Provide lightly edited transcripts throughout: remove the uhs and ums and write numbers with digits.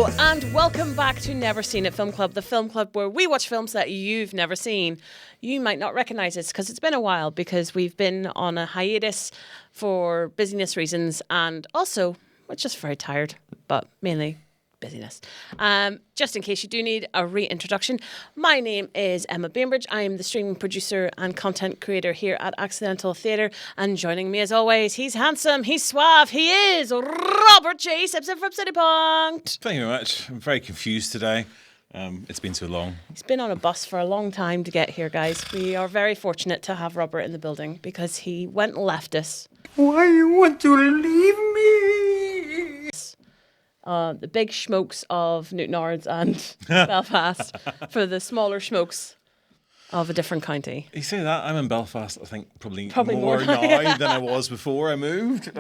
Hello and welcome back to Never Seen It Film Club, the film club where we watch films that you've never seen. You might not recognise it because it's been a while because we've been on a hiatus for busyness reasons and also we're just very tired, but mainly busyness. Just in case you do need a reintroduction, my name is Emma Bainbridge. I am the streaming producer and content creator here at Accidental Theatre, and joining me as always, he's handsome, he's suave, he is Robert J. Simpson from City Punked. Thank you very much. I'm very confused today. It's been too long. He's been on a bus for a long time to get here, guys. We are very fortunate to have Robert in the building because he went and left us. Why you want to leave me? The big schmokes of Newtownards and Belfast for the smaller schmokes of a different county. You say that, I'm in Belfast, I think, probably more more now than I was before I moved,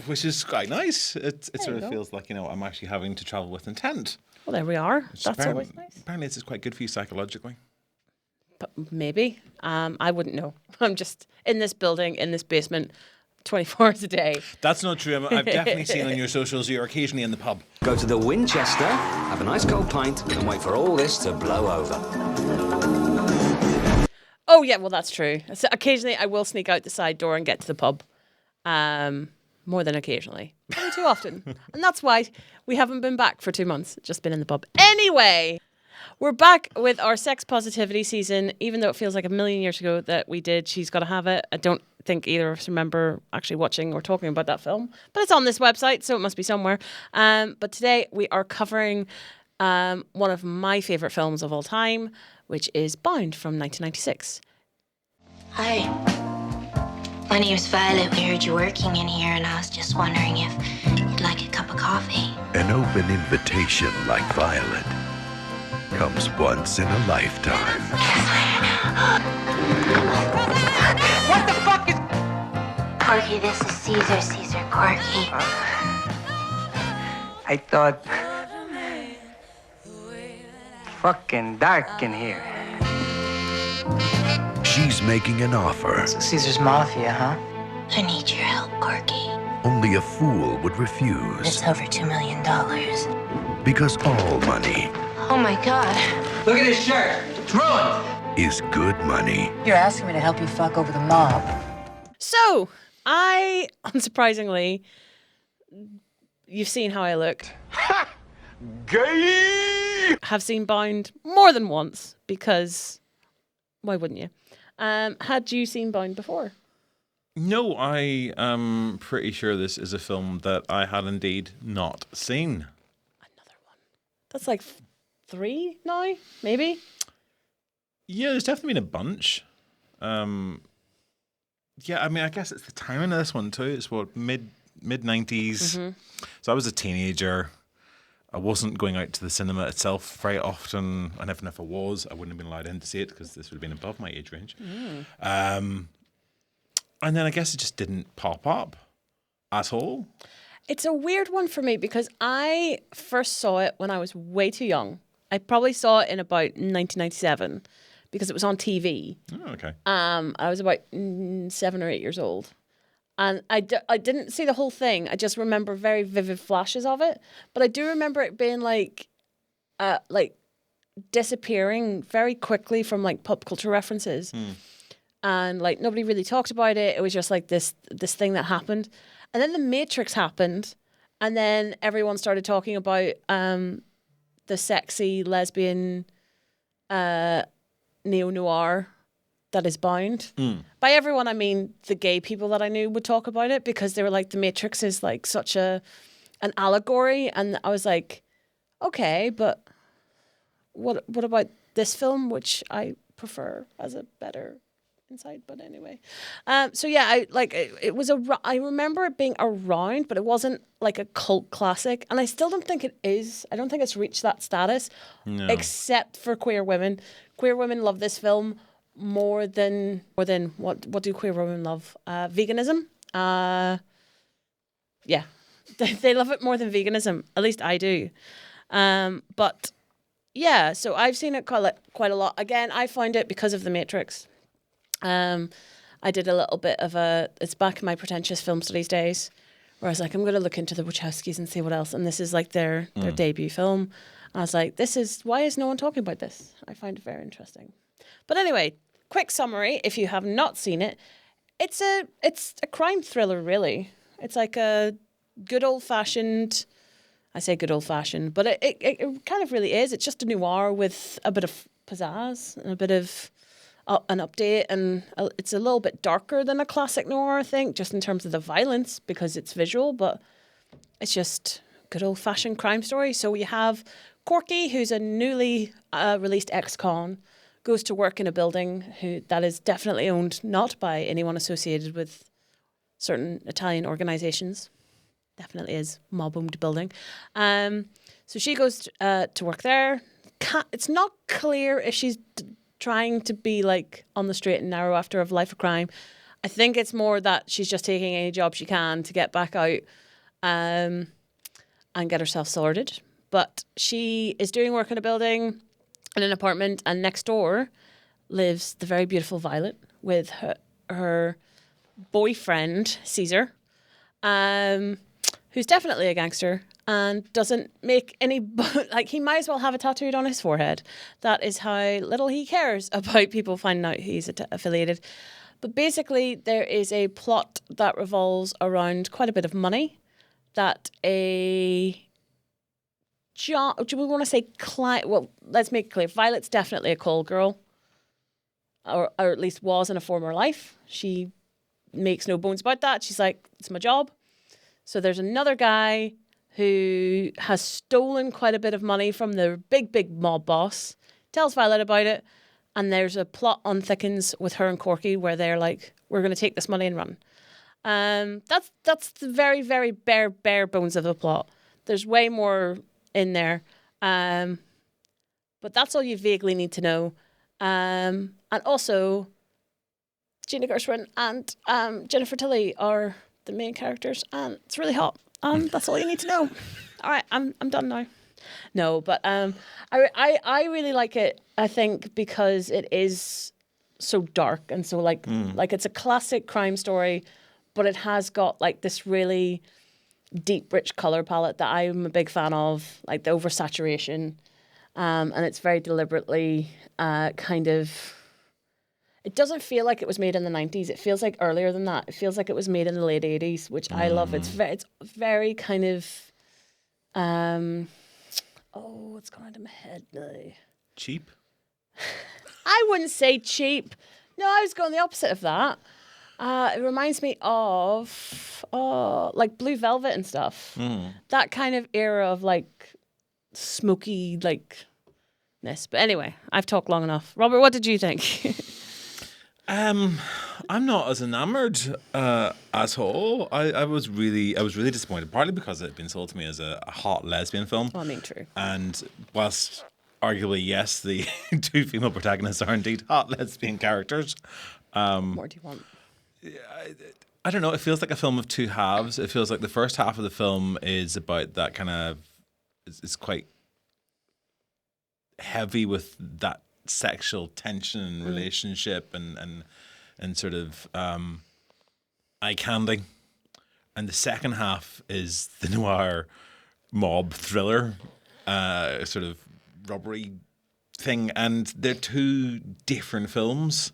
which is quite nice. It sort of feels like, I'm actually having to travel with intent. Well, there we are. That's always nice. Apparently it's quite good for you psychologically. But maybe. I wouldn't know. I'm just in this building, in this basement, 24 hours a day. That's not true. I've definitely seen on your socials you're occasionally in the pub. Go to the Winchester, have a nice cold pint, and wait for all this to blow over. Oh, yeah, well, that's true. So occasionally I will sneak out the side door and get to the pub. More than occasionally. Probably too often. And that's why we haven't been back for 2 months. Just been in the pub. Anyway, we're back with our sex positivity season, even though it feels like a million years ago that we did She's Gotta Have It. I don't think either of us remember actually watching or talking about that film. But it's on this website, so it must be somewhere. But today we are covering one of my favourite films of all time, which is Bound from 1996. Hi. My name's Violet. We heard you working in here, and I was just wondering if you'd like a cup of coffee. An open invitation like Violet comes once in a lifetime. What the fuck is... Corky, this is Caesar Corky. I thought... fucking dark in here. She's making an offer Caesar's Mafia, huh? I need your help, Corky. only a fool would refuse. It's over $2 million. Because all money Oh my God. Look at this shirt. It's ruined. is good money. You're asking me to help you fuck over the mob. So, I, unsurprisingly, you've seen how I look. Gay! Have seen Bound more than once because why wouldn't you? Had you seen Bound before? No, I am pretty sure this is a film that I had indeed not seen. Another one. That's like 3 now, maybe? Yeah, there's definitely been a bunch. Yeah, I mean, I guess it's the timing of this one too. It's what, mid 90s. Mm-hmm. So I was a teenager. I wasn't going out to the cinema itself very often, and even if I was, I wouldn't have been allowed in to see it because this would have been above my age range. And then I guess it just didn't pop up at all. It's a weird one for me because I first saw it when I was way too young. I probably saw it in about 1997 because it was on TV. Oh, okay. I was about 7 or 8 years old. And I didn't see the whole thing. I just remember very vivid flashes of it. But I do remember it being like disappearing very quickly from like pop culture references. And like nobody really talked about it. It was just like this thing that happened. And then The Matrix happened. And then everyone started talking about the sexy lesbian neo-noir that is Bound. By everyone, I mean the gay people that I knew would talk about it because they were like, The Matrix is like such an allegory. And I was like, okay, but what about this film, which I prefer as a better insight? But anyway, so yeah, I remember it being around, but it wasn't like a cult classic, and I still don't think it is. I don't think it's reached that status, except for queer women. Queer women love this film more than what do queer women love? Veganism. Yeah, they love it more than veganism. At least I do. But yeah, so I've seen it quite a lot. Again, I found it because of The Matrix. I did a little bit of it's back in my pretentious film studies days where I was like, I'm going to look into the Wachowskis and see what else. And this is like their debut film. And I was like, why is no one talking about this? I find it very interesting. But anyway, quick summary. If you have not seen it, it's a crime thriller, really. It's like a good old-fashioned, I say good old-fashioned, but it kind of really is. It's just a noir with a bit of pizzazz and a bit of an update, and it's a little bit darker than a classic noir, I think, just in terms of the violence because it's visual, but it's just good old-fashioned crime story. So you have Corky, who's a newly released ex-con, goes to work in a building that is definitely owned not by anyone associated with certain Italian organizations. Definitely is mob-owned building. So she goes to work there. It's not clear if she's trying to be like on the straight and narrow after a life of crime. I think it's more that she's just taking any job she can to get back out and get herself sorted. But she is doing work in a building, in an apartment, and next door lives the very beautiful Violet with her boyfriend, Caesar, who's definitely a gangster and doesn't make any... like, he might as well have a tattooed on his forehead. That is how little he cares about people finding out he's affiliated. But basically, there is a plot that revolves around quite a bit of money that a... do we want to say well, let's make it clear. Violet's definitely a call girl, or at least was in a former life. She makes no bones about that. She's like, it's my job. So there's another guy who has stolen quite a bit of money from the big mob boss, tells Violet about it, and there's a plot unthickens with her and Corky where they're like, we're going to take this money and run. That's the very, very bare bones of the plot. There's way more in there. But that's all you vaguely need to know. And also, Gina Gershon and Jennifer Tilly are the main characters, and it's really hot. That's all you need to know. All right, I'm done now. No, but I really like it, I think, because it is so dark and so like it's a classic crime story, but it has got like this really deep, rich color palette that I'm a big fan of, like the oversaturation, and it's very deliberately kind of... It doesn't feel like it was made in the 90s. It feels like earlier than that. It feels like it was made in the late 80s, which I love. It's very kind of... it's gone out of my head now. Cheap? I wouldn't say cheap. No, I was going the opposite of that. It reminds me of like Blue Velvet and stuff. That kind of era of like smoky like-ness. But anyway, I've talked long enough. Robert, what did you think? I'm not as enamored at all. I was really disappointed, partly because it had been sold to me as a hot lesbian film. Well, I mean, true. And whilst arguably, yes, the two female protagonists are indeed hot lesbian characters. What more do you want? I don't know. It feels like a film of two halves. It feels like the first half of the film is about that kind of... It's quite heavy with that sexual tension and relationship and sort of eye candy. And the second half is the noir mob thriller sort of robbery thing. And they're two different films.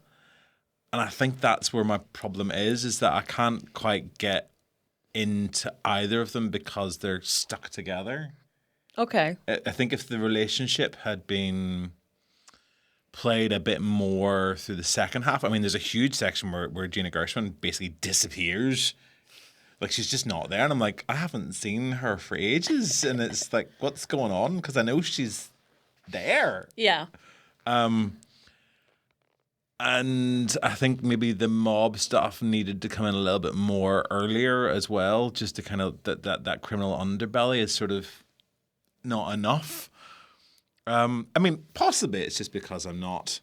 And I think that's where my problem is that I can't quite get into either of them because they're stuck together. Okay. I think if the relationship had been played a bit more through the second half, I mean, there's a huge section where Gina Gershon basically disappears. Like, she's just not there. And I'm like, I haven't seen her for ages. And it's like, what's going on? Because I know she's there. Yeah. And I think maybe the mob stuff needed to come in a little bit more earlier as well, just to kind of that criminal underbelly is sort of not enough. I mean, possibly it's just because I'm not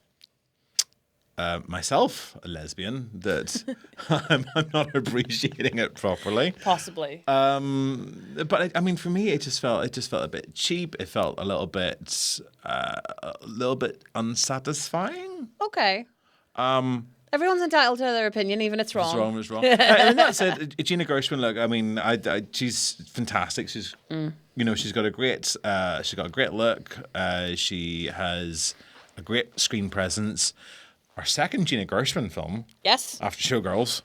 myself a lesbian that I'm not appreciating it properly. Possibly. But I mean, for me, it just felt a bit cheap. It felt a little bit unsatisfying. Okay. Everyone's entitled to their opinion, even if it's wrong. It's wrong. It's wrong. And that said, Gina Gershon. Look, I mean, she's fantastic. She's, she's got a great look. She has a great screen presence. Our second Gina Gershon film. Yes. After Showgirls.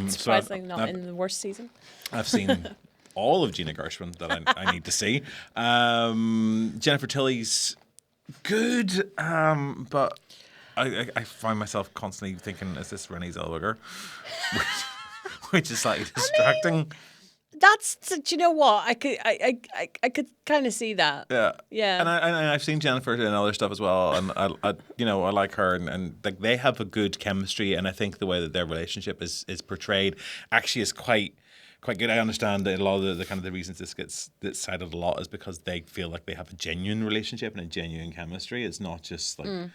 Surprisingly, not in the worst season. I've seen all of Gina Gershon that I need to see. Jennifer Tilly's good, but I find myself constantly thinking, is this Renée Zellweger? which is slightly distracting. Do you know what? I could kind of see that. Yeah. And I've seen Jennifer in other stuff as well, and I like her, and like they have a good chemistry, and I think the way that their relationship is portrayed actually is quite good. I understand that a lot of the kind of the reasons this gets cited a lot is because they feel like they have a genuine relationship and a genuine chemistry. It's not just like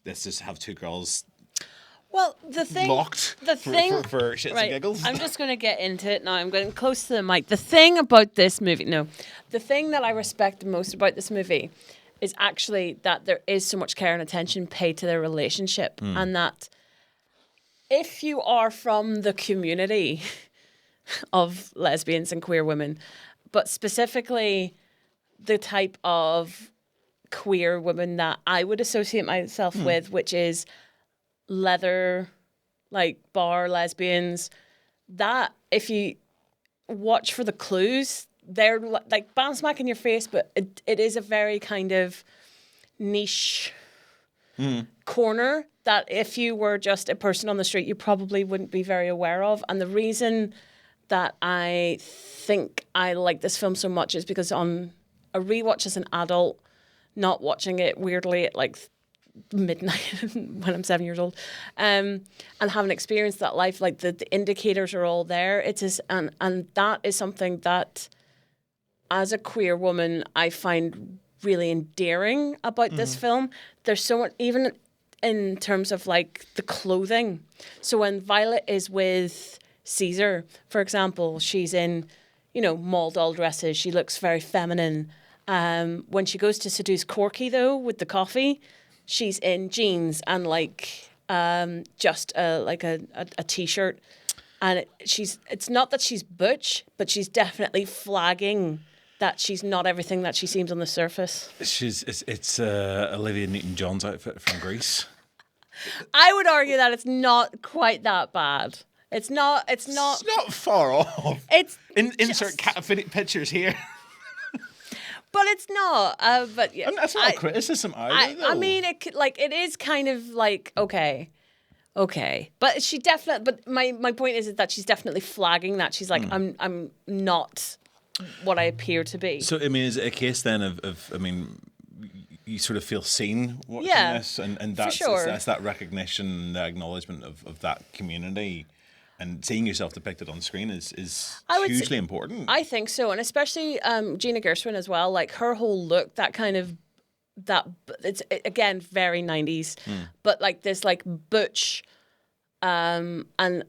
let's just have two girls. Well, for shits and giggles. I'm just going to get into it now. I'm getting close to the mic. The thing about this movie, the thing that I respect the most about this movie is actually that there is so much care and attention paid to their relationship, and that if you are from the community of lesbians and queer women, but specifically the type of queer women that I would associate myself with, which is leather, like bar lesbians, that if you watch for the clues, they're like bam smack in your face, but it is a very kind of niche corner that if you were just a person on the street, you probably wouldn't be very aware of. And the reason that I think I like this film so much is because on a rewatch as an adult, not watching it weirdly at like midnight when I'm 7 years old, and having experienced that life, like the indicators are all there. It is, and that is something that, as a queer woman, I find really endearing about this film. There's so much, even in terms of like the clothing. So when Violet is with Caesar, for example, she's in, mall doll dresses. She looks very feminine. When she goes to seduce Corky, though, with the coffee, she's in jeans and like just a t-shirt, and it's not that she's butch, but she's definitely flagging that she's not everything that she seems on the surface. It's Olivia Newton-John's outfit from Grease. I would argue that it's not quite that bad. It's not far off. Insert captivate pictures here. But it's not. But yeah, and that's not a criticism either. I mean, it is kind of like okay. But she definitely. But my point is that she's definitely flagging that she's like I'm not what I appear to be. So I mean, is it a case then of I mean, you sort of feel seen watching this, and that's for sure. That's that recognition, the acknowledgement of that community. And seeing yourself depicted on screen is hugely important. I think so, and especially Gina Gershon as well. Like her whole look, it's again very 90s, but like this like butch, and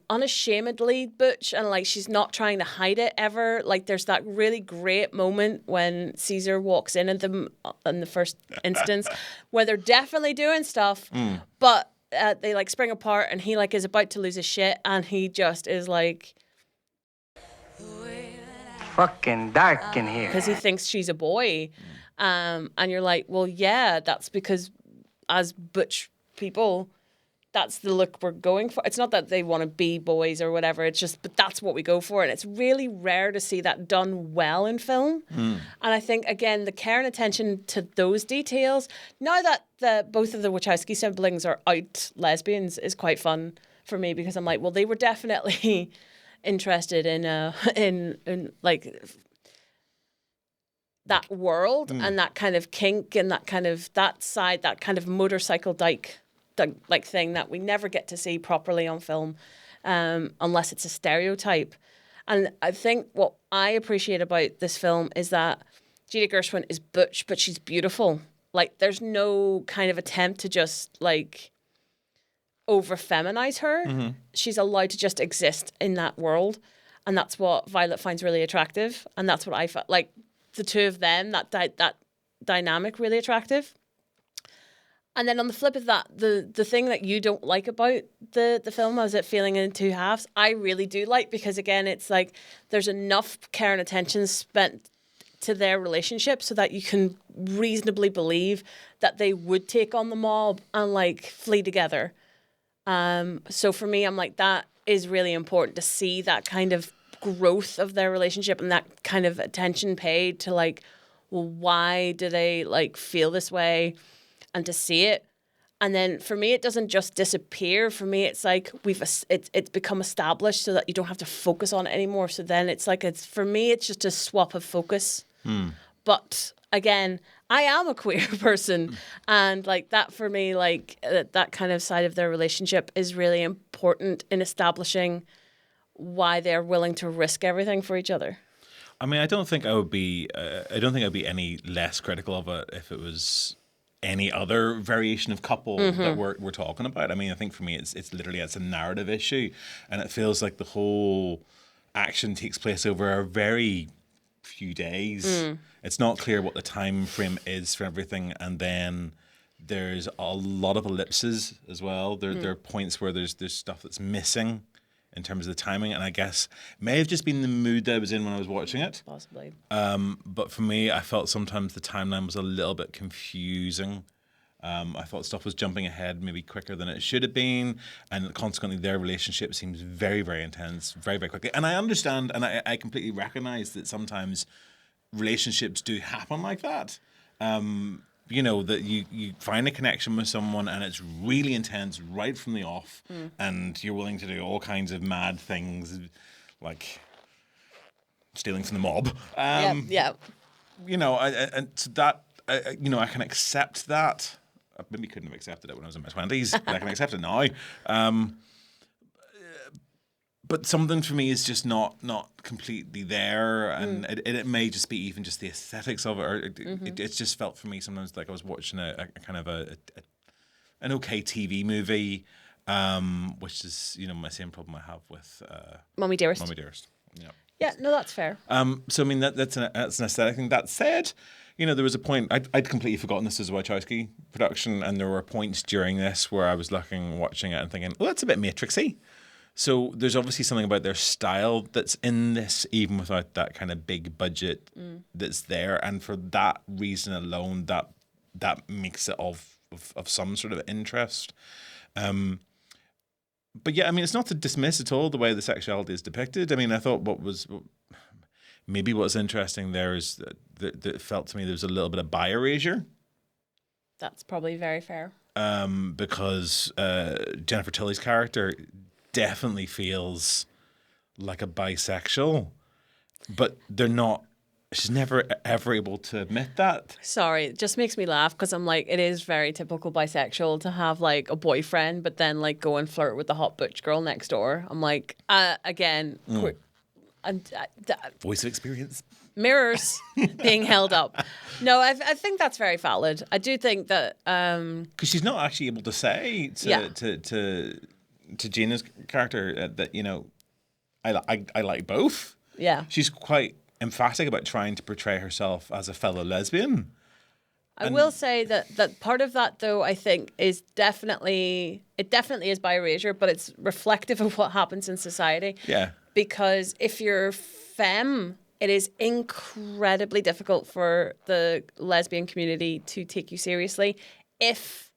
unashamedly butch, and like she's not trying to hide it ever. Like there's that really great moment when Caesar walks in them in the first instance, where they're definitely doing stuff, but. They like spring apart, and he like is about to lose his shit, and he just is like fucking dark in here because he thinks she's a boy, and you're like, well, yeah, that's because as butch people, that's the look we're going for. It's not that they want to be boys or whatever. It's just, but that's what we go for, and it's really rare to see that done well in film. And I think again, the care and attention to those details. Now that both of the Wachowski siblings are out lesbians, is quite fun for me because I'm like, well, they were definitely interested in like that world and that kind of kink and that kind of motorcycle dyke. Like thing that we never get to see properly on film unless it's a stereotype. And I think what I appreciate about this film is that Gina Gershon is butch, but she's beautiful. Like there's no kind of attempt to just like over feminize her. She's allowed to just exist in that world, and that's what Violet finds really attractive, and that's what I felt like the two of them, that dynamic really attractive. And then on the flip of that, the thing that you don't like about the film is it feeling in two halves, I really do like, because again, it's like there's enough care and attention spent to their relationship so that you can reasonably believe that they would take on the mob and like flee together. So for me, I'm like, that is really important to see that kind of growth of their relationship and that kind of attention paid to like, well, why do they like feel this way? And to see it. And then for me, it doesn't just disappear. For me, it's like it's become established so that you don't have to focus on it anymore. So then it's like, for me, it's just a swap of focus. But again, I am a queer person. And like that for me, like that kind of side of their relationship is really important in establishing why they're willing to risk everything for each other. I mean, I don't think I'd be any less critical of it if it was any other variation of couple that we're talking about. I mean, I think for me, it's literally a narrative issue, and it feels like the whole action takes place over a very few days. It's not clear what the time frame is for everything, and then there's a lot of ellipses as well. There are points where there's stuff that's missing in terms of the timing, and I guess it may have just been the mood that I was in when I was watching it. Possibly. But for me, I felt sometimes the timeline was a little bit confusing. I thought stuff was jumping ahead maybe quicker than it should have been, and consequently their relationship seems very, very intense, very, very quickly. And I understand, and I completely recognise that sometimes relationships do happen like that. You know, that you find a connection with someone and it's really intense right from the off, and you're willing to do all kinds of mad things like stealing from the mob. Yeah. You know, and so that, you know, I can accept that. I maybe couldn't have accepted it when I was in my 20s, but I can accept it now. But something for me is just not completely there, and it may just be even just the aesthetics of it, or it's just felt for me sometimes like I was watching a kind of an okay TV movie, which is, you know, my same problem I have with Mommy Dearest. Mommy Dearest. Yeah. Yeah, no, that's fair. So I mean that's an aesthetic thing. That said, you know, there was a point I'd completely forgotten this was a Wachowski production, and there were points during this where I was watching it and thinking, oh, that's a bit Matrixy. So there's obviously something about their style that's in this, even without that kind of big budget that's there. And for that reason alone, that makes it of some sort of interest. But yeah, I mean, it's not to dismiss at all the way the sexuality is depicted. I mean, I thought what's interesting there is that it felt to me there was a little bit of bi-erasure. That's probably very fair. Because Jennifer Tilly's character definitely feels like a bisexual, but they're not. She's never ever able to admit that. Sorry, it just makes me laugh because I'm like, it is very typical bisexual to have like a boyfriend, but then like go and flirt with the hot butch girl next door. I'm like, again, Voice of experience. Mirrors being held up. No, I think that's very valid. I do think that because she's not actually able to say to Gina's character that, you know, I like both. Yeah, she's quite emphatic about trying to portray herself as a fellow lesbian. I will say that part of that, though, I think is definitely is by erasure, but it's reflective of what happens in society. Yeah, because if you're femme, it is incredibly difficult for the lesbian community to take you seriously if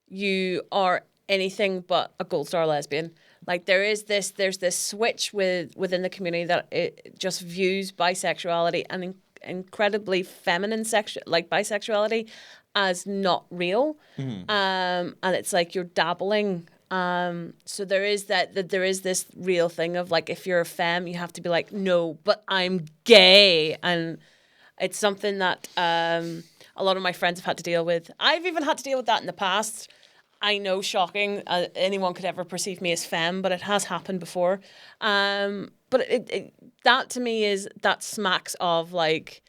you are anything but a gold star lesbian. Like there's this switch within the community that it just views bisexuality and incredibly feminine bisexuality as not real. And it's like you're dabbling. So there is there is this real thing of like, if you're a femme, you have to be like, no, but I'm gay. And it's something that a lot of my friends have had to deal with. I've even had to deal with that in the past. I know, shocking, anyone could ever perceive me as femme, but it has happened before. But that to me that smacks of like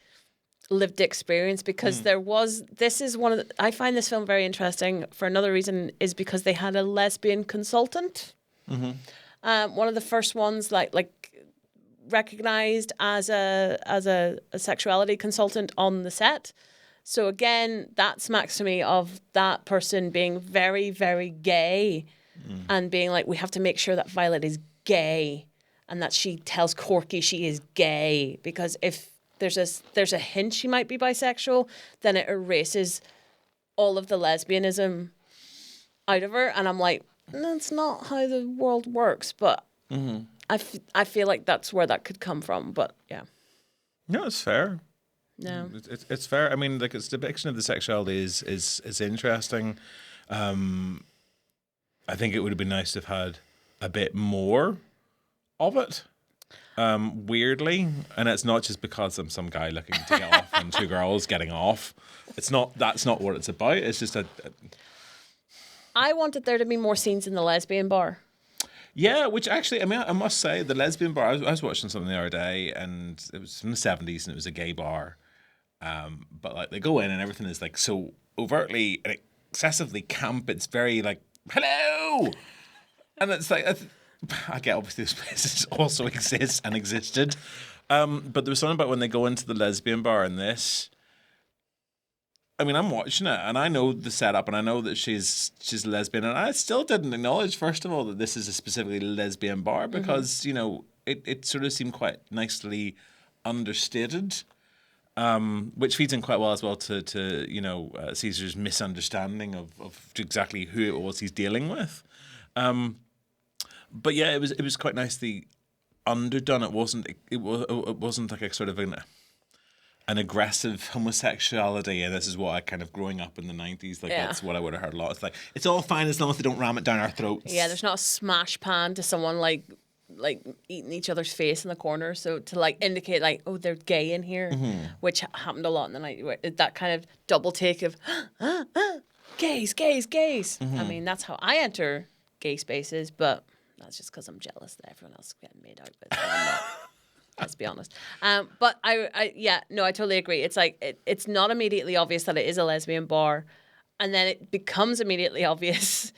lived experience, because I find this film very interesting for another reason, is because they had a lesbian consultant. One of the first ones like recognized as a sexuality consultant on the set. So again, that smacks to me of that person being very, very gay and being like, we have to make sure that Violet is gay and that she tells Corky she is gay, because if there's a hint she might be bisexual, then it erases all of the lesbianism out of her. And I'm like, that's not how the world works. But I feel like that's where that could come from. But yeah. No, it's fair. No. It's fair. I mean, like, its depiction of the sexuality is interesting. I think it would have been nice to have had a bit more of it. Weirdly, and it's not just because I'm some guy looking to get off and two girls getting off. It's not. That's not what it's about. It's just I wanted there to be more scenes in the lesbian bar. Yeah, which actually, I mean, I must say, the lesbian bar. I was watching something the other day, and it was from the 70s, and it was a gay bar. But like they go in, and everything is like so overtly and excessively camp. It's very like, hello, and it's like. I get obviously those places also exist and existed. But there was something about when they go into the lesbian bar in this. I mean, I'm watching it and I know the setup and I know that she's lesbian, and I still didn't acknowledge, first of all, that this is a specifically lesbian bar because, you know, it sort of seemed quite nicely understated. Which feeds in quite well as well to you know, Caesar's misunderstanding of exactly who it was he's dealing with. But yeah, it was quite nicely underdone. It wasn't like a sort of an aggressive homosexuality, and this is what I kind of growing up in the 90s, like that's what I would have heard a lot. It's like, it's all fine as long as they don't ram it down our throats. Yeah, there's not a smash pan to someone like eating each other's face in the corner, so to like indicate like, oh, they're gay in here, which happened a lot in the 90s. That kind of double take of gays. I mean, that's how I enter gay spaces, but that's just because I'm jealous that everyone else is getting made out with. I'm not. Let's be honest. But I totally agree. It's like it's not immediately obvious that it is a lesbian bar, and then it becomes immediately obvious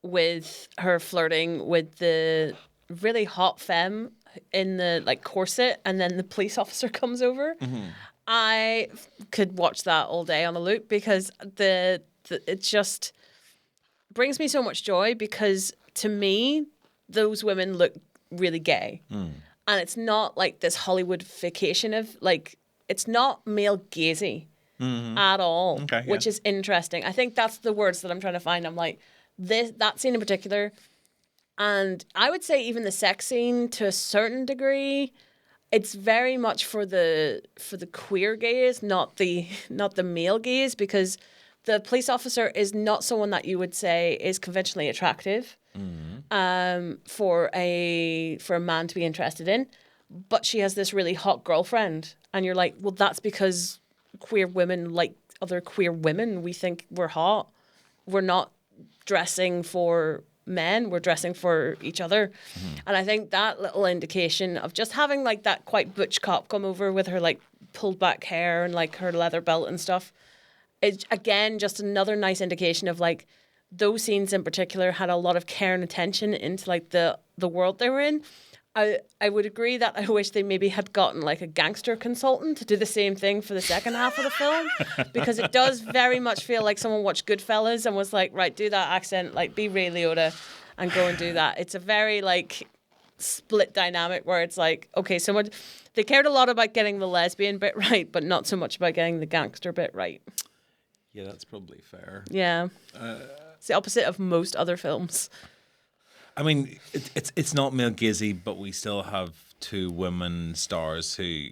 with her flirting with the really hot femme in the like corset, and then the police officer comes over. I could watch that all day on a loop because it just brings me so much joy, because to me those women look really gay, and it's not like this Hollywoodification of like, it's not male gazy at all, which is interesting. I think that's the words that I'm trying to find. I'm like, that scene in particular, and I would say even the sex scene to a certain degree, it's very much for the queer gaze, not the male gaze, because the police officer is not someone that you would say is conventionally attractive for a man to be interested in, but she has this really hot girlfriend, and you're like, well, that's because queer women like other queer women. We think we're hot. We're not dressing for men, we're dressing for each other. And I think that little indication of just having like that quite butch cop come over with her like pulled back hair and like her leather belt and stuff, it's again just another nice indication of like those scenes in particular had a lot of care and attention into like the world they were in. I would agree that I wish they maybe had gotten like a gangster consultant to do the same thing for the second half of the film, because it does very much feel like someone watched Goodfellas and was like, right, do that accent, like be Ray Liotta and go and do that. It's a very like split dynamic where it's like, okay, they cared a lot about getting the lesbian bit right, but not so much about getting the gangster bit right. Yeah, that's probably fair. Yeah. It's the opposite of most other films. I mean, it's not male gazy, but we still have two women stars who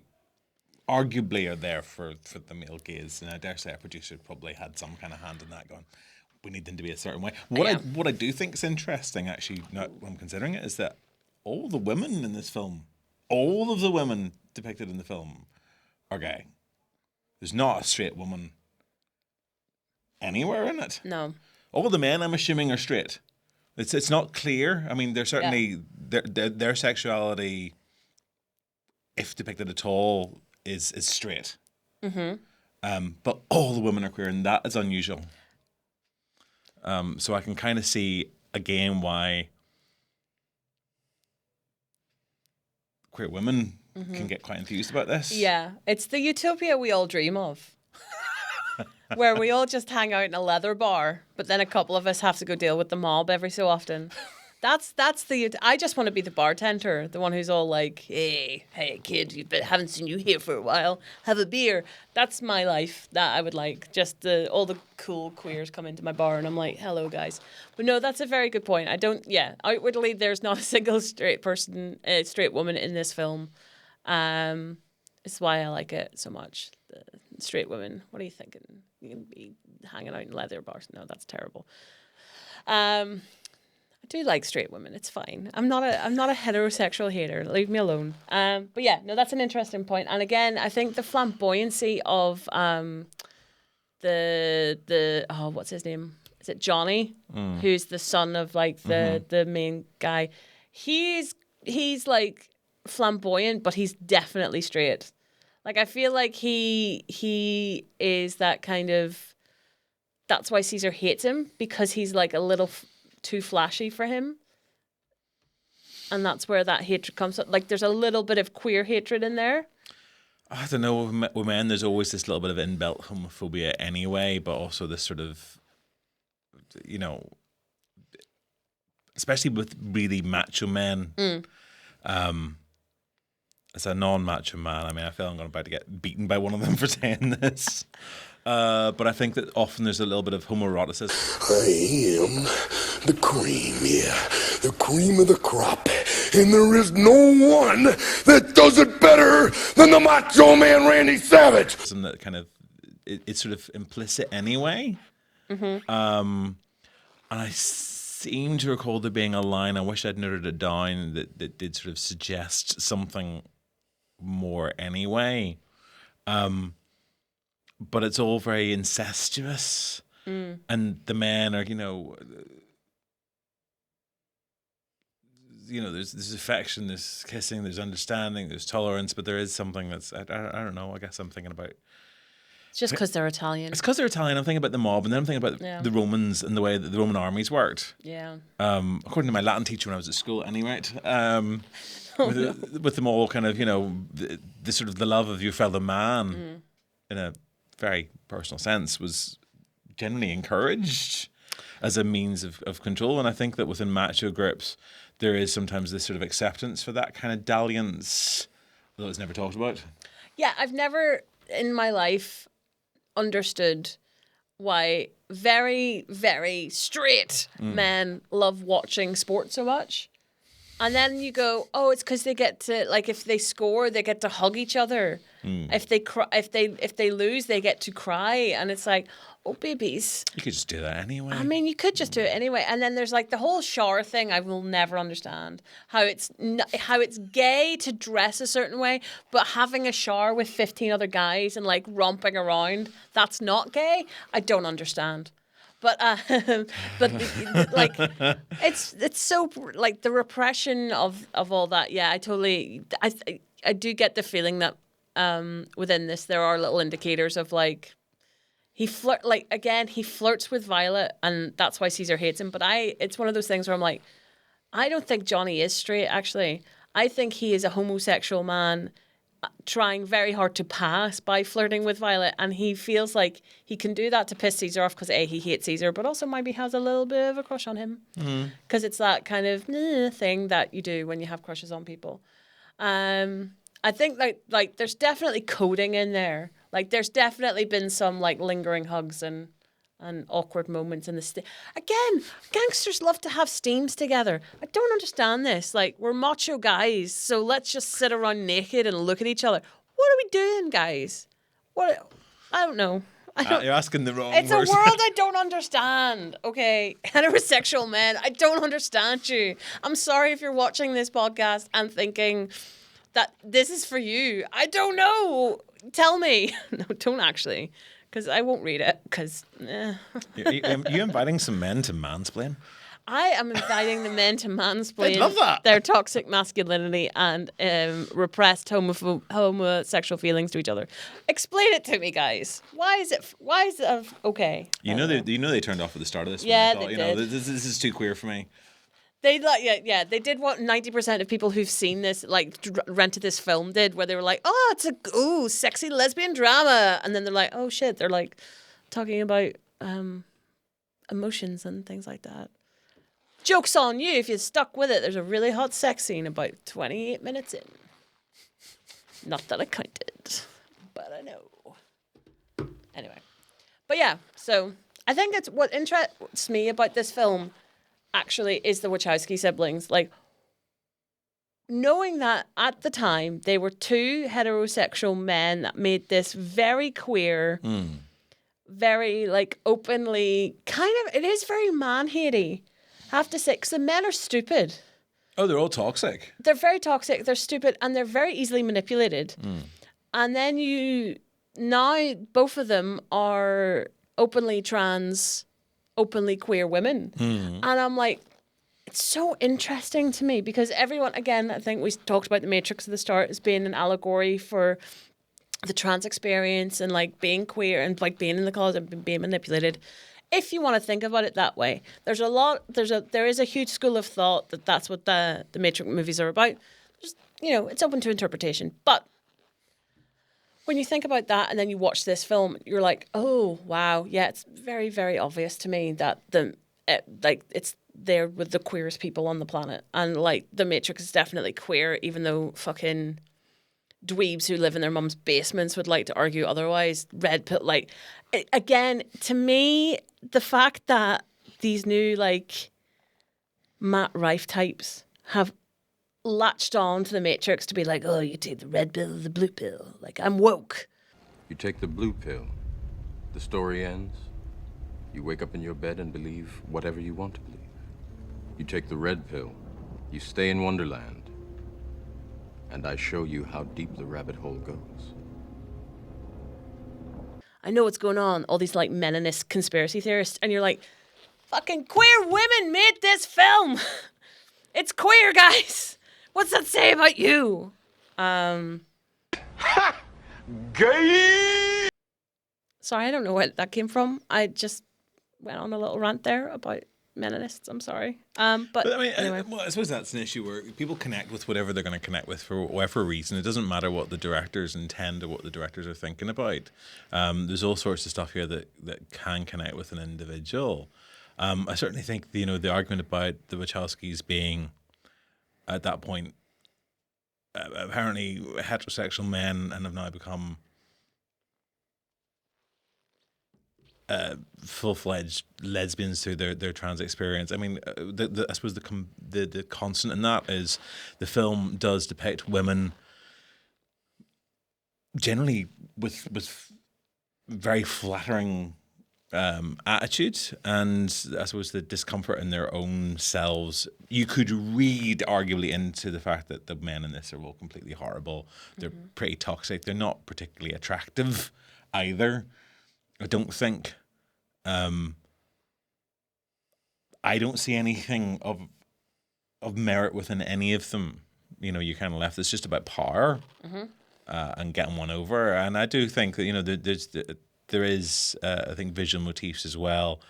arguably are there for the male gaze, and I dare say a producer probably had some kind of hand in that, going, we need them to be a certain way. What I do think is interesting, actually, now when I'm considering it, is that all the women in this film, all of the women depicted in the film are gay. There's not a straight woman anywhere in it. No. All the men, I'm assuming, are straight. It's not clear. I mean, they're certainly their sexuality, if depicted at all, is straight. But all the women are queer, and that is unusual. So I can kind of see again why queer women can get quite enthused about this. Yeah, it's the utopia we all dream of. Where we all just hang out in a leather bar, but then a couple of us have to go deal with the mob every so often. That's I just want to be the bartender, the one who's all like, hey kid, haven't seen you here for a while. Have a beer. That's my life that I would like. Just all the cool queers come into my bar and I'm like, hello guys. But no, that's a very good point. Outwardly there's not a single straight woman in this film. It's why I like it so much. The straight women. What are you thinking? You can be hanging out in leather bars. No, that's terrible. I do like straight women. It's fine. I'm not a heterosexual hater. Leave me alone. But yeah, no, that's an interesting point. And again, I think the flamboyancy of what's his name? Is it Johnny? Who's the son of like the main guy? He's like flamboyant, but he's definitely straight. Like I feel like he is that kind of. That's why Caesar hates him, because he's like a little too flashy for him. And that's where that hatred comes up. Like there's a little bit of queer hatred in there. I don't know, with men there's always this little bit of inbuilt homophobia anyway, but also this sort of, you know, especially with really macho men. As a non-macho man, I mean, I feel I'm about to get beaten by one of them for saying this. But I think that often there's a little bit of homoeroticism. I am the cream, the cream of the crop. And there is no one that does it better than the Macho Man Randy Savage. And that kind of, it's sort of implicit anyway. And I seem to recall there being a line, I wish I'd noted it down, that did sort of suggest something more anyway. But it's all very incestuous. And the men are, there's affection, there's kissing, there's understanding, there's tolerance, but there is something that's, I don't know, I guess I'm thinking about. It's just because they're Italian. It's because they're Italian. I'm thinking about the mob, and then I'm thinking about the Romans and the way that the Roman armies worked. Yeah. According to my Latin teacher when I was at school, anyway. With them all kind of, the sort of the love of your fellow man in a very personal sense was generally encouraged as a means of control. And I think that within macho groups, there is sometimes this sort of acceptance for that kind of dalliance, although it's never talked about. Yeah, I've never in my life understood why very, very straight men love watching sport so much. And then you go, oh, it's because they get to, like, if they score, they get to hug each other. If they lose, they get to cry, and it's like, oh, babies. You could just do that anyway. I mean, you could just do it anyway. And then there's like the whole shower thing. I will never understand how it's gay to dress a certain way, but having a shower with 15 other guys and like romping around, that's not gay. I don't understand. But like it's so like the repression of all that. Yeah, I do get the feeling that within this there are little indicators of like he flirts with Violet, and that's why Caesar hates him. But it's one of those things where I'm like, I don't think Johnny is straight. Actually, I think he is a homosexual man trying very hard to pass by flirting with Violet, and he feels like he can do that to piss Caesar off because he hates Caesar, but also maybe has a little bit of a crush on him because it's that kind of thing that you do when you have crushes on people. I think like there's definitely coding in there. Like there's definitely been some like lingering hugs and awkward moments in the again, gangsters love to have steams together. I don't understand this. Like, we're macho guys, so let's just sit around naked and look at each other. What are we doing, guys? I don't know. You're asking the wrong It's person. a world I don't understand. Okay, heterosexual men, I don't understand you. I'm sorry if you're watching this podcast and thinking that this is for you. I don't know. Tell me. No, don't actually. Because I won't read it, because... Are you inviting some men to mansplain? I am inviting the men to mansplain I love that. their toxic masculinity and repressed homosexual feelings to each other. Explain it to me, guys. Why is it okay? They turned off at the start of this. Yeah, when they thought, they did. This is too queer for me. They they did what 90% of people who've seen this, like rented this film, did, where they were like, oh, it's a sexy lesbian drama, and then they're like, oh shit, they're like talking about emotions and things like that. Joke's on you if you stuck with it. There's a really hot sex scene about 28 minutes in. Not that I counted, but I know. Anyway, but yeah, so I think it's what interests me about this film. Actually, is the Wachowski siblings. Like, knowing that at the time they were two heterosexual men that made this very queer, very like openly it is very man-hatey. Have to say, because the men are stupid. Oh, they're all toxic. They're very toxic. They're stupid, and they're very easily manipulated. And then now both of them are openly trans, openly queer women. And I'm like, it's so interesting to me because everyone, again, I think we talked about The Matrix at the start as being an allegory for the trans experience and like being queer and like being in the closet and being manipulated. If you want to think about it that way, there is a huge school of thought that that's what the Matrix movies are about. Just, it's open to interpretation. But when you think about that and then you watch this film, you're like, oh, wow. Yeah, it's very, very obvious to me that it's there with the queerest people on the planet. And like the Matrix is definitely queer, even though fucking dweebs who live in their mum's basements would like to argue otherwise. Red pill, like, again, to me, the fact that these new like Matt Rife types have latched on to the Matrix to be like, oh, you take the red pill or the blue pill. Like, I'm woke. You take the blue pill. The story ends. You wake up in your bed and believe whatever you want to believe. You take the red pill. You stay in Wonderland. And I show you how deep the rabbit hole goes. I know what's going on, all these like Meninist conspiracy theorists, and you're like, fucking queer women made this film. It's queer, guys. What's that say about you? Gay! Sorry, I don't know where that came from. I just went on a little rant there about Meninists. I'm sorry. But I mean, anyway. I suppose that's an issue where people connect with whatever they're going to connect with for whatever reason. It doesn't matter what the directors intend or what the directors are thinking about. There's all sorts of stuff here that can connect with an individual. I certainly think the argument about the Wachowskis being at that point apparently heterosexual men and have now become full-fledged lesbians through their trans experience. I mean, I suppose the constant in that is the film does depict women generally with very flattering attitude, and I suppose the discomfort in their own selves. You could read arguably into the fact that the men in this are all completely horrible. They're pretty toxic. They're not particularly attractive either. I don't think. I don't see anything of merit within any of them. You kind of left. It's just about power and getting one over. And I do think that there is I think visual motifs as well.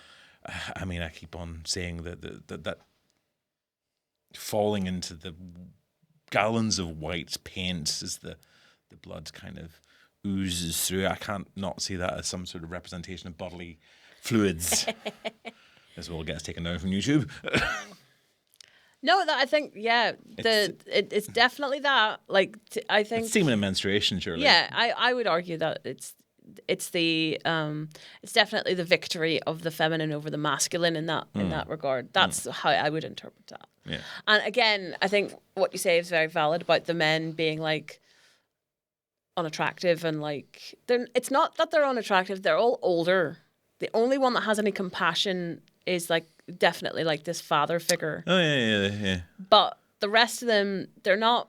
I mean, I keep on saying that falling into the gallons of white paint as the blood kind of oozes through. I can't not see that as some sort of representation of bodily fluids. This will get us taken down from YouTube. No, that I think, it's definitely that. Like, I think it's semen and menstruation, surely. Yeah, I would argue that it's definitely the victory of the feminine over the masculine in that regard. That's how I would interpret that. Yeah. And again, I think what you say is very valid about the men being like unattractive and like it's not that they're unattractive, they're all older. The only one that has any compassion is like definitely like this father figure. Oh yeah. But the rest of them, they're not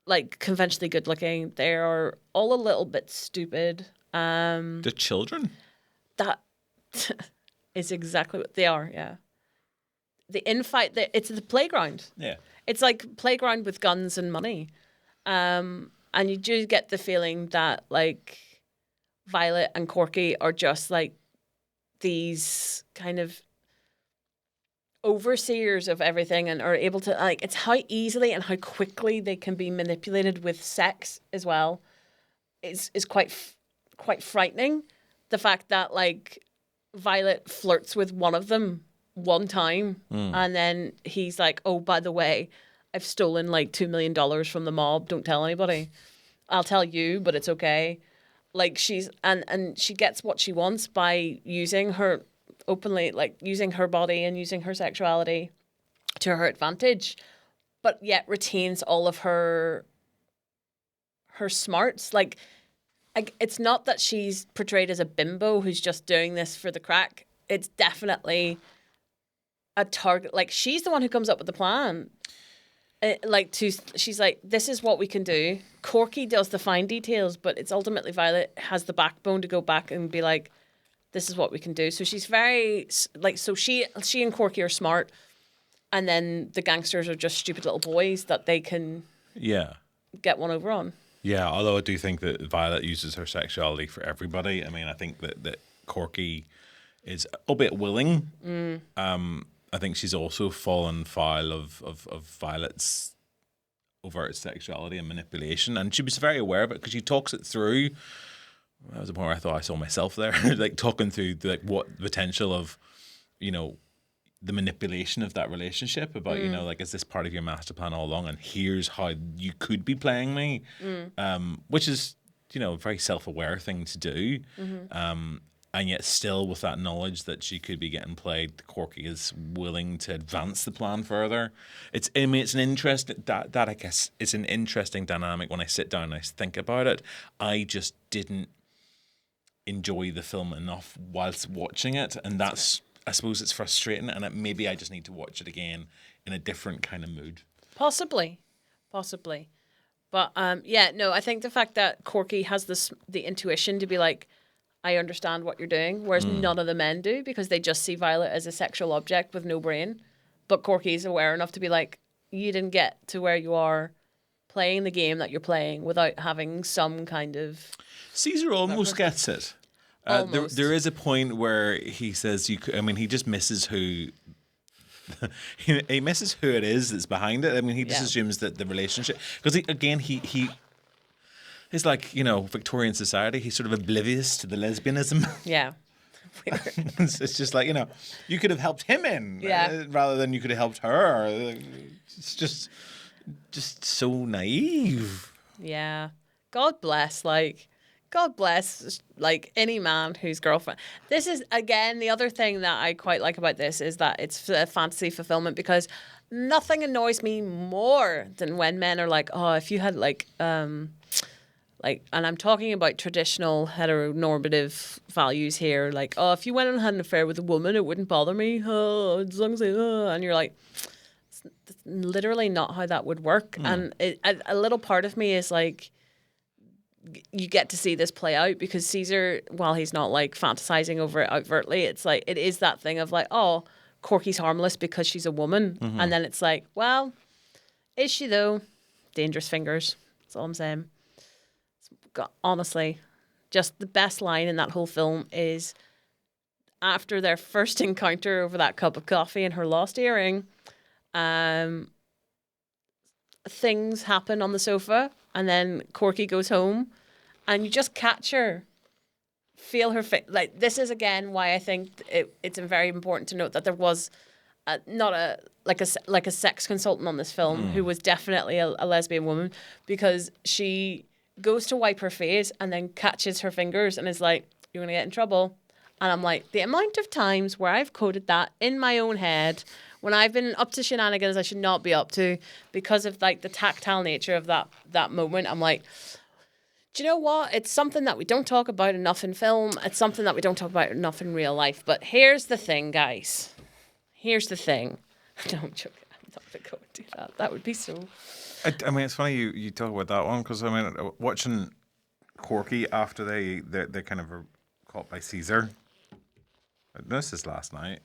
like conventionally good looking. They are all a little bit stupid. They're children. That is exactly what they are. Yeah. The infight. It's the playground. Yeah. It's like playground with guns and money. And you do get the feeling that like Violet and Corky are just like these kind of overseers of everything and are able to, like, it's how easily and how quickly they can be manipulated with sex as well is quite frightening. The fact that, like, Violet flirts with one of them one time and then he's like, oh, by the way, I've stolen like $2 million from the mob. Don't tell anybody. I'll tell you, but it's okay. Like, she's and she gets what she wants by using her openly, like using her body and using her sexuality to her advantage, but yet retains all of her smarts. Like, it's not that she's portrayed as a bimbo who's just doing this for the crack. It's definitely a target. Like, she's the one who comes up with the plan. She's like, this is what we can do. Corky does the fine details, but it's ultimately Violet has the backbone to go back and be like, this is what we can do. So she's very, like, so she and Corky are smart, and then the gangsters are just stupid little boys that they can get one over on. Yeah, although I do think that Violet uses her sexuality for everybody. I mean, I think that Corky is albeit willing. I think she's also fallen foul of Violet's overt sexuality and manipulation, and she was very aware of it because she talks it through. That was the point where I thought I saw myself there, like talking through like what the potential of, you know, the manipulation of that relationship about, you know, like, is this part of your master plan all along? And here's how you could be playing me, which is, you know, a very self-aware thing to do. And yet still with that knowledge that she could be getting played, Corky is willing to advance the plan further. It's an interesting, that I guess is an interesting dynamic when I sit down and I think about it. I just didn't enjoy the film enough whilst watching it, and that's, I suppose it's frustrating, and maybe I just need to watch it again in a different kind of mood. Possibly. But I think the fact that Corky has the intuition to be like, I understand what you're doing, whereas none of the men do, because they just see Violet as a sexual object with no brain. But Corky's aware enough to be like, you didn't get to where you are playing the game that you're playing without having some kind of... Caesar almost gets it. There is a point where he says, he just misses who... he misses who it is that's behind it. I mean, he just assumes that the relationship... Because, he's like, you know, Victorian society. He's sort of oblivious to the lesbianism. Yeah. It's just like, you know, you could have helped him in rather than you could have helped her. It's just so naive. Yeah. God bless any man whose girlfriend. This is, again, the other thing that I quite like about this is that it's a fantasy fulfillment, because nothing annoys me more than when men are like, oh, if you had and I'm talking about traditional heteronormative values here. Like, oh, if you went and had an affair with a woman, it wouldn't bother me. Oh, as long as and you're like, it's literally not how that would work. And a little part of me is like, you get to see this play out, because Caesar, while he's not like fantasizing over it overtly, it's like, it is that thing of like, oh, Corky's harmless because she's a woman. And then it's like, well, is she though? Dangerous fingers. That's all I'm saying. Honestly, just the best line in that whole film is after their first encounter over that cup of coffee and her lost earring, things happen on the sofa, and then Corky goes home, and you just catch her, feel her face. Like, this is again why I think it's very important to note that there was not a sex consultant on this film who was definitely a lesbian woman, because she goes to wipe her face and then catches her fingers and is like, you're going to get in trouble. And I'm like, the amount of times where I've coded that in my own head when I've been up to shenanigans I should not be up to, because of like the tactile nature of that moment. I'm like, do you know what? It's something that we don't talk about enough in film. It's something that we don't talk about enough in real life. But here's the thing, guys. Here's the thing. No, I'm joking. I'm not going to go and do that. That would be so... I mean, it's funny you talk about that one, because I mean, watching Corky after they kind of are caught by Caesar. This is last night.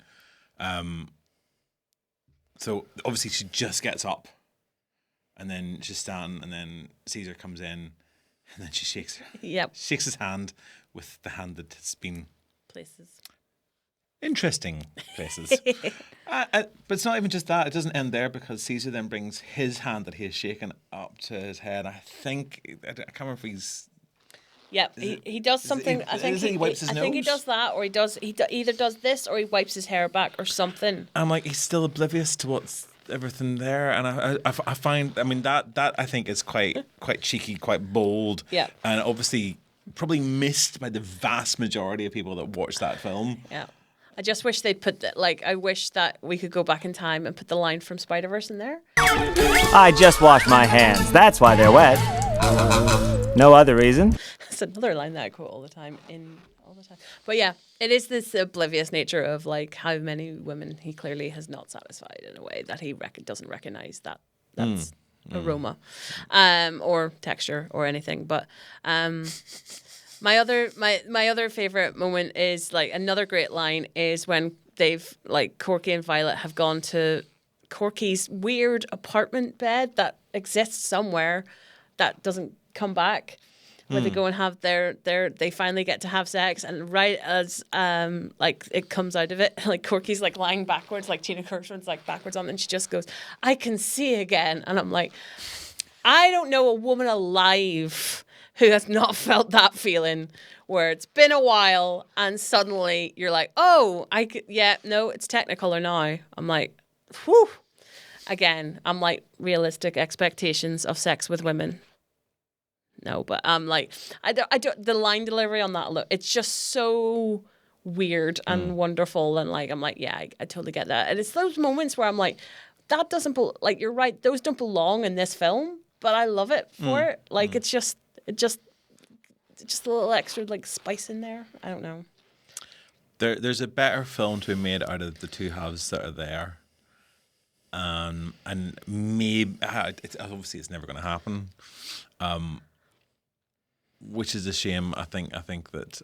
So obviously she just gets up, and then she's standing, and then Caesar comes in, and then she shakes his hand with the hand that has been places. interesting places. But it's not even just that. It doesn't end there because Caesar then brings his hand that he has shaken up to his head. I can't remember if he's... Yeah, he does something. I think he wipes his nose. I think he does that, or he either does this or he wipes his hair back or something. I'm like, he's still oblivious to what's everything there, and I find, I mean, that I think is quite cheeky, quite bold, yeah, and obviously probably missed by the vast majority of people that watch that film. Yeah. I just wish they'd put that. Like, I wish that we could go back in time and put the line from Spider-Verse in there. I just washed my hands. That's why they're wet. No other reason. That's another line that I quote all the time. But yeah, it is this oblivious nature of like how many women he clearly has not satisfied in a way that he doesn't recognize that's aroma, or texture or anything. But my other favorite moment is like another great line is when they've like Corky and Violet have gone to Corky's weird apartment bed that exists somewhere that doesn't come back, where they go and have they finally get to have sex, and right as like it comes out of it, like Corky's like lying backwards, like Gina Gershon's like backwards on, and she just goes, "I can see again," and I'm like, I don't know a woman alive who has not felt that feeling where it's been a while and suddenly you're like, oh, it's Technicolor now. I'm like, whew. Again, I'm like, realistic expectations of sex with women. No, but I'm like, I don't, the line delivery on that, it's just so weird and wonderful. And like, I'm like, yeah, I totally get that. And it's those moments where I'm like, that doesn't, like, you're right, those don't belong in this film, but I love it for it. Like, it's just a little extra like spice in there. I don't know. There's a better film to be made out of the two halves that are there. And maybe obviously it's never going to happen, which is a shame. I think that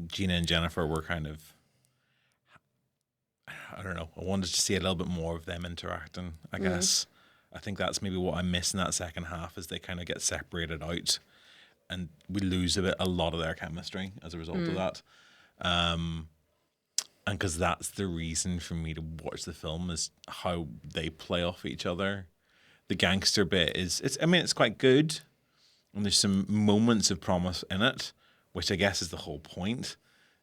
Gina and Jennifer were kind of, I don't know, I wanted to see a little bit more of them interacting, I guess. I think that's maybe what I miss in that second half, is they kind of get separated out and we lose a lot of their chemistry as a result of that. And because that's the reason for me to watch the film, is how they play off each other. The gangster bit it's quite good, and there's some moments of promise in it, which I guess is the whole point,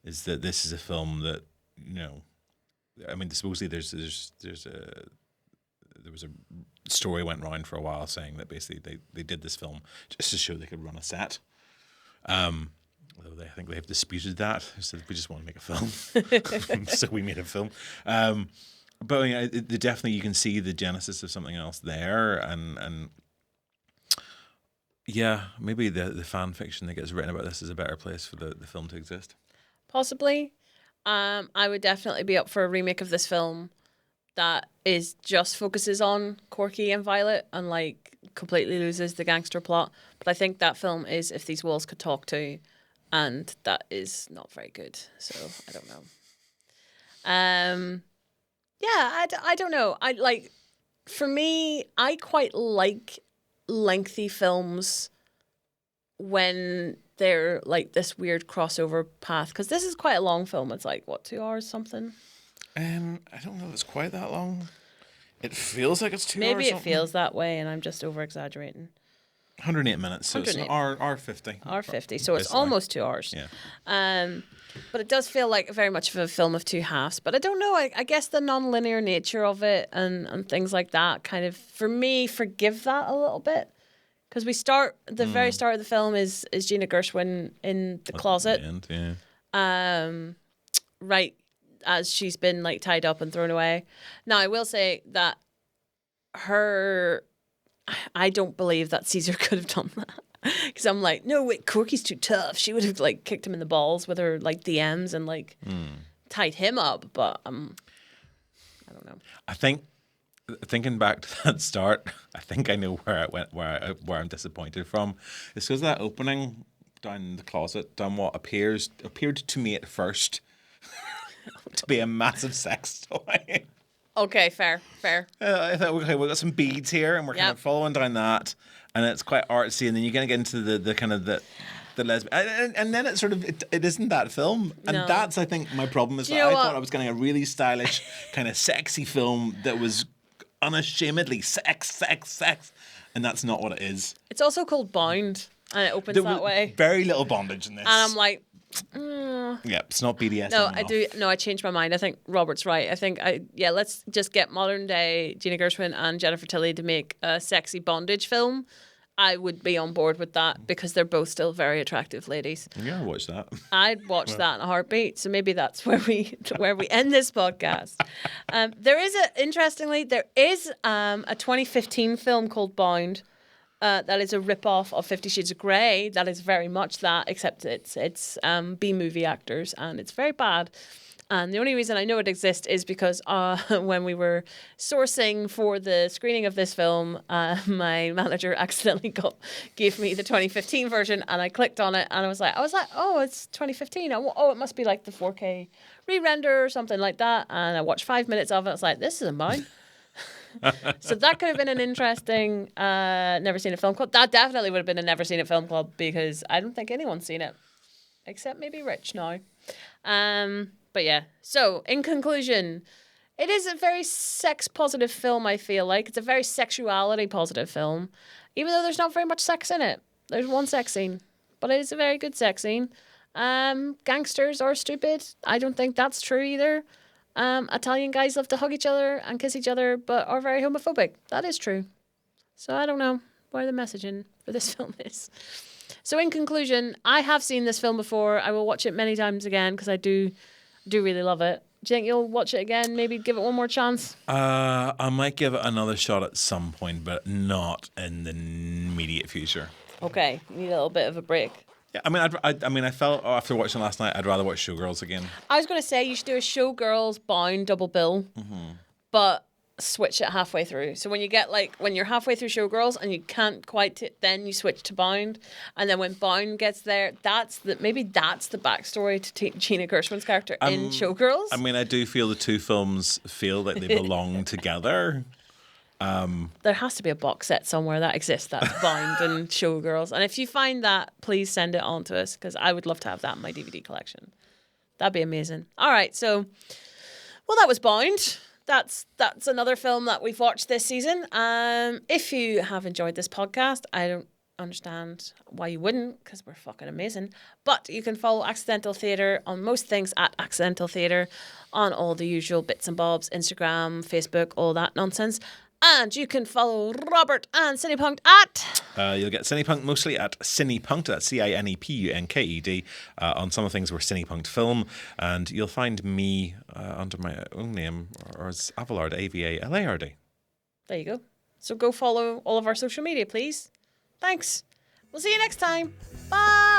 is that this is a film that, you know, I mean, supposedly there was a story went round for a while saying that basically they did this film just to show they could run a set. Although I think they have disputed that. They said, we just want to make a film. So we made a film. But you know, definitely you can see the genesis of something else there. And yeah, maybe the fan fiction that gets written about this is a better place for the film to exist. Possibly. I would definitely be up for a remake of this film that just focuses on Corky and Violet and like completely loses the gangster plot. But I think that film is If These Walls Could Talk To, and that is not very good. So I don't know. Yeah, I don't know. For me, I quite like lengthy films when they're like this weird crossover path, because this is quite a long film. It's like, what, 2 hours something? I don't know if it's quite that long. It feels like it's 2 hours. Maybe it feels that way, and I'm just over exaggerating. 108 minutes, so it's an R50. R50, so it's almost 2 hours. Yeah. But it does feel like very much of a film of two halves. But I don't know. I guess the non-linear nature of it and things like that kind of, for me, forgive that a little bit. Because the very start of the film is Gina Gershon in the closet. At the end, yeah. Right as she's been like tied up and thrown away. Now, I will say that I don't believe that Caesar could have done that. Because I'm like, no, wait, Corky's too tough. She would have like kicked him in the balls with her like DMs and like tied him up. But I don't know. I think, thinking back to that start, I think I know where I went, where I'm disappointed from. It's because that opening down in the closet, down what appeared to me at first to be a massive sex toy. Okay, fair. I thought, okay, we've got some beads here, and we're kind of following down that, and it's quite artsy, and then you're going to get into the kind of the the lesbian, and then it sort of it isn't that film, and No. that's I think my problem is Do you that know I what? thought I was getting a really stylish kind of sexy film that was unashamedly sex, and that's not what it is. It's also called Bound, and it opens There that was way. very little bondage in this, And I'm like, yeah, it's not BDSM. no, enough. I do. No, I changed my mind. I think Robert's right. I think let's just get modern day Gina Gershon and Jennifer Tilly to make a sexy bondage film. I would be on board with that because they're both still very attractive ladies. Yeah, I'll watch that. I'd watch that in a heartbeat. So maybe that's where we end this podcast. There is a 2015 film called Bound. That is a rip-off of 50 Shades of Grey. That is very much that, except it's B-movie actors, and it's very bad. And the only reason I know it exists is because when we were sourcing for the screening of this film, my manager accidentally gave me the 2015 version, and I clicked on it, and I was like, oh, it's 2015. Oh, it must be like the 4K re-render or something like that. And I watched 5 minutes of it. I was like, this isn't mine. So that could have been an interesting Never Seen a Film Club. That definitely would have been a Never Seen a Film Club because I don't think anyone's seen it except maybe Rich now. But yeah, so in conclusion, it is a very sex positive film. I feel like it's a very sexuality positive film, even though there's not very much sex in it. There's one sex scene, but it is a very good sex scene. Gangsters are stupid. I don't think that's true either. Italian guys love to hug each other and kiss each other, but are very homophobic. That is true. So I don't know where the messaging for this film is. So in conclusion, I have seen this film before. I will watch it many times again because I do really love it. Do you think you'll watch it again? Maybe give it one more chance? I might give it another shot at some point, but not in the immediate future. Okay, you need a little bit of a break. Yeah, I mean, I felt after watching last night, I'd rather watch Showgirls again. I was going to say you should do a Showgirls Bound double bill, but switch it halfway through. So when you're halfway through Showgirls and you can't quite, then you switch to Bound, and then when Bound gets there, maybe that's the backstory to Gina Gershon's character in Showgirls. I mean, I do feel the two films feel like they belong together. There has to be a box set somewhere that exists that's Bound and Showgirls, and if you find that, please send it on to us because I would love to have that in my DVD collection. That'd be amazing. All right, so that was Bound. That's another film that we've watched this season. If you have enjoyed this podcast, I don't understand why you wouldn't because we're fucking amazing. But you can follow Accidental Theatre on most things at Accidental Theatre on all the usual bits and bobs, Instagram, Facebook, all that nonsense. And you can follow Robert and Cinepunked at... You'll get Cinepunked mostly at Cinepunked, that's CinePunked. On some of the things we're Cinepunked Film. And you'll find me under my own name, or as Avalard, Avalard. There you go. So go follow all of our social media, please. Thanks. We'll see you next time. Bye.